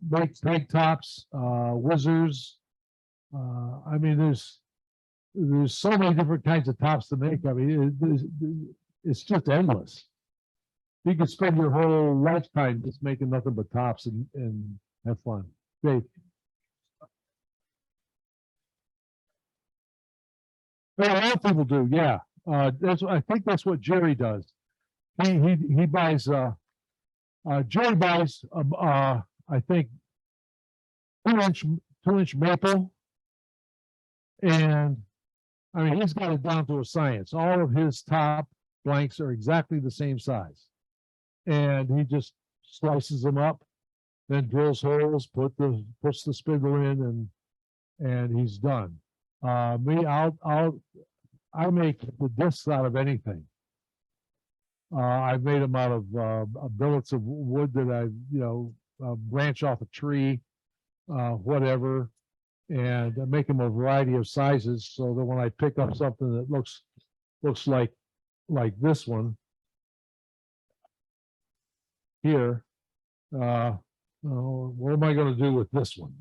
Make peg tops, whizzers. I mean, there's so many different kinds of tops to make. I mean, it's just endless. You can spend your whole lifetime just making nothing but tops and have fun. Dave. Well, a lot of people do, yeah. I think that's what Jerry does. He buys Jerry buys I think 2-inch maple, and I mean he's got it down to a science. All of his top blanks are exactly the same size, and he just slices them up, then drills holes, puts the spindle in, and he's done. Me, I make the discs out of anything. I've made them out of billets of wood that I, branch off a tree, whatever, and I make them a variety of sizes so that when I pick up something that looks like this one here, what am I going to do with this one?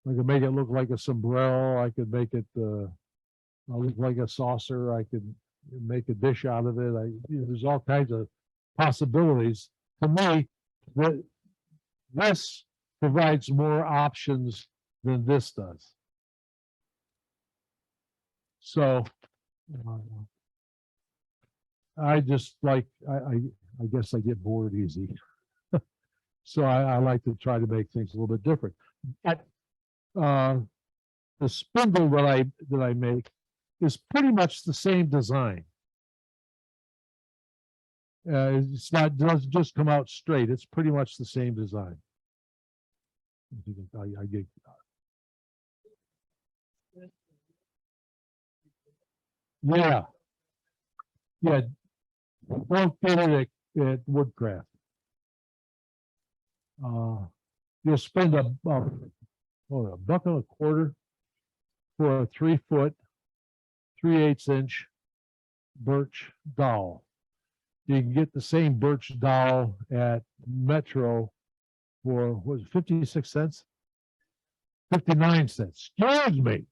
I could make it look like a sombrero. I could make it look like a saucer. I could make a dish out of it. There's all kinds of possibilities. To me, this provides more options than this does. So I just like, I guess I get bored easy. So I like to try to make things a little bit different. But the spindle that I make is pretty much the same design. It's not, doesn't just come out straight. It's pretty much the same design. I get. Yeah. Yeah. Don't get it at Woodcraft. You'll spend a $1.25 for a 3-foot, 3/8 inch birch dowel. You can get the same birch dowel at Metro for, what was it, 56 cents? 59 cents. Excuse me.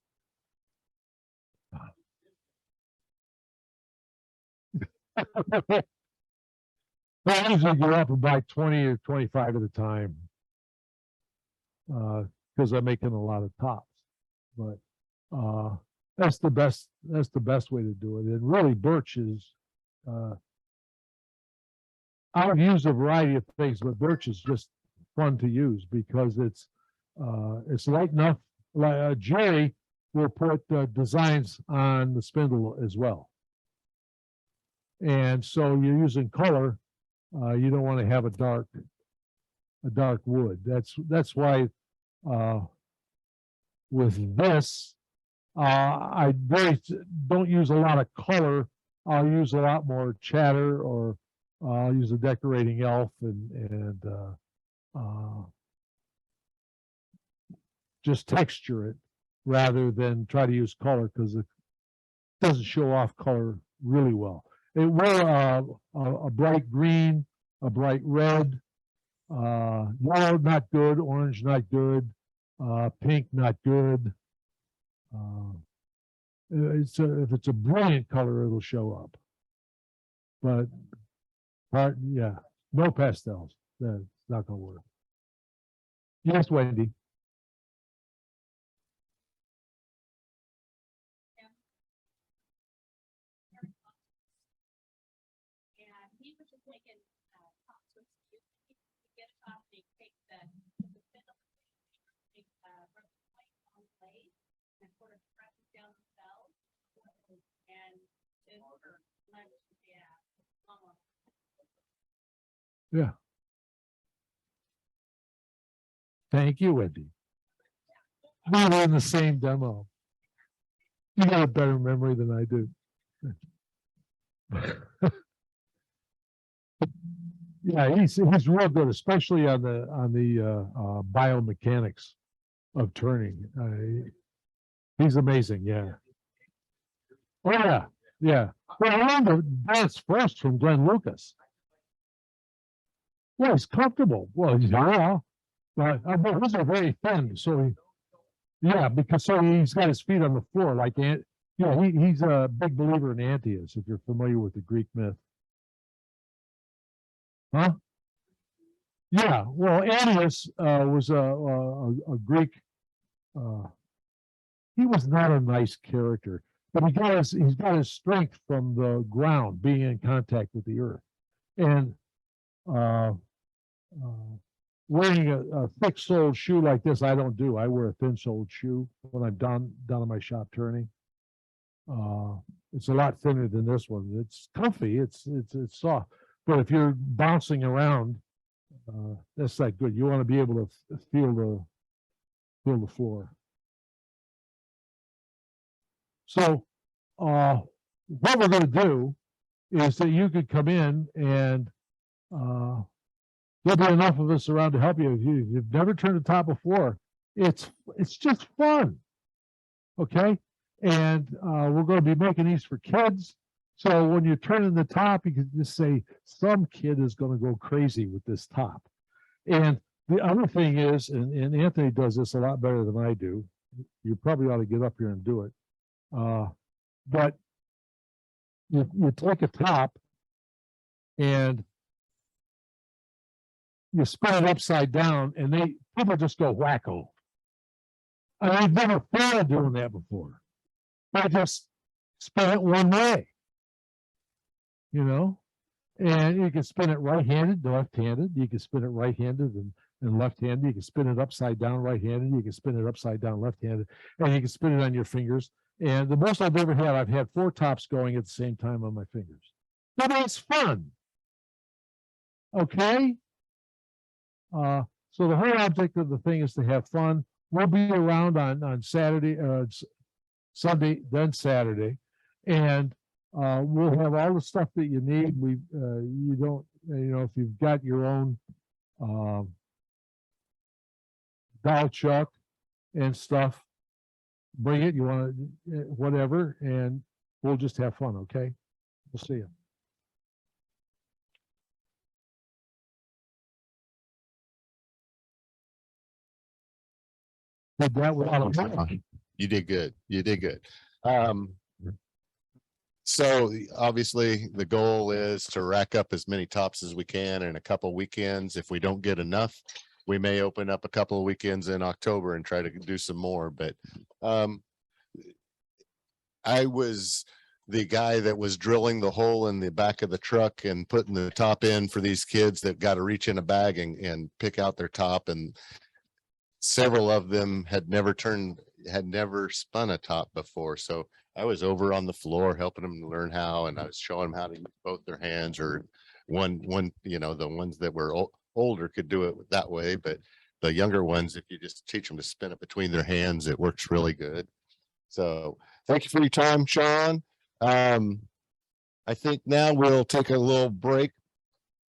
I usually go up and buy 20 or 25 at a time. Because I'm making a lot of tops. But that's the best way to do it. And really birch is I've used a variety of things, but birch is just fun to use because it's light enough. Like Jerry will put designs on the spindle as well. And so you're using color. You don't want to have a dark wood. That's why with this, I don't use a lot of color. I'll use a lot more chatter, or I'll use a decorating elf and just texture it rather than try to use color, because it doesn't show off color really well. It will a bright green, a bright red, yellow not good, orange not good, pink not good. If it's a brilliant color, it'll show up. But yeah, no pastels. That's not gonna work. Yes, Wendy. He was just making tops with you. Get a top, they take the spindle, take rubber plate on the blade, and sort of press it down the cell, and then order Yeah. Thank you, Wendy. We were in the same demo. You got a better memory than I do. Yeah, he's real good, especially on the biomechanics of turning. He's amazing. Yeah. Oh yeah, yeah. Well, I learned to dance first from Glenn Lucas. Well, he's comfortable. Well, yeah. But those are very thin, so yeah, because so he's got his feet on the floor like he's a big believer in Antaeus, if you're familiar with the Greek myth. Huh? Yeah, well, Antaeus was a Greek. He was not a nice character, but he's got his strength from the ground, being in contact with the earth, and wearing a thick-soled shoe like this, I don't do. I wear a thin-soled shoe when I'm down in my shop turning. It's a lot thinner than this one. It's comfy. It's soft. But if you're bouncing around, that's not good. You want to be able to feel the floor. So, what we're going to do is that you could come in and there'll be enough of us around to help you. If you've never turned a top before, it's just fun. Okay, and we're going to be making these for kids. So when you're turning the top, you can just say, some kid is going to go crazy with this top. And the other thing is, and Anthony does this a lot better than I do. You probably ought to get up here and do it. But you take a top and you spin it upside down, and people just go wacko. I've never thought of doing that before. I just spin it one way. You know, and you can spin it right-handed, left-handed. You can spin it right-handed and left-handed. You can spin it upside down right-handed. You can spin it upside down left-handed, and you can spin it on your fingers. And the most I've ever had, I've had 4 tops going at the same time on my fingers. But that's fun. Okay. So the whole object of the thing is to have fun. We'll be around on Saturday, Sunday, then Saturday, and we'll have all the stuff that you need. You don't, if you've got your own dial chuck and stuff, bring it. You want to, whatever, and we'll just have fun. Okay, we'll see you. Did that without a You did good. You did good. So obviously the goal is to rack up as many tops as we can in a couple weekends. If we don't get enough, we may open up a couple of weekends in October and try to do some more. But I was the guy that was drilling the hole in the back of the truck and putting the top in for these kids that got to reach in a bag and pick out their top. And several of them had never spun a top before. So I was over on the floor helping them learn how, and I was showing them how to use both their hands, or one, the ones that were older could do it that way. But the younger ones, if you just teach them to spin it between their hands, it works really good. So thank you for your time, Shaun. I think now we'll take a little break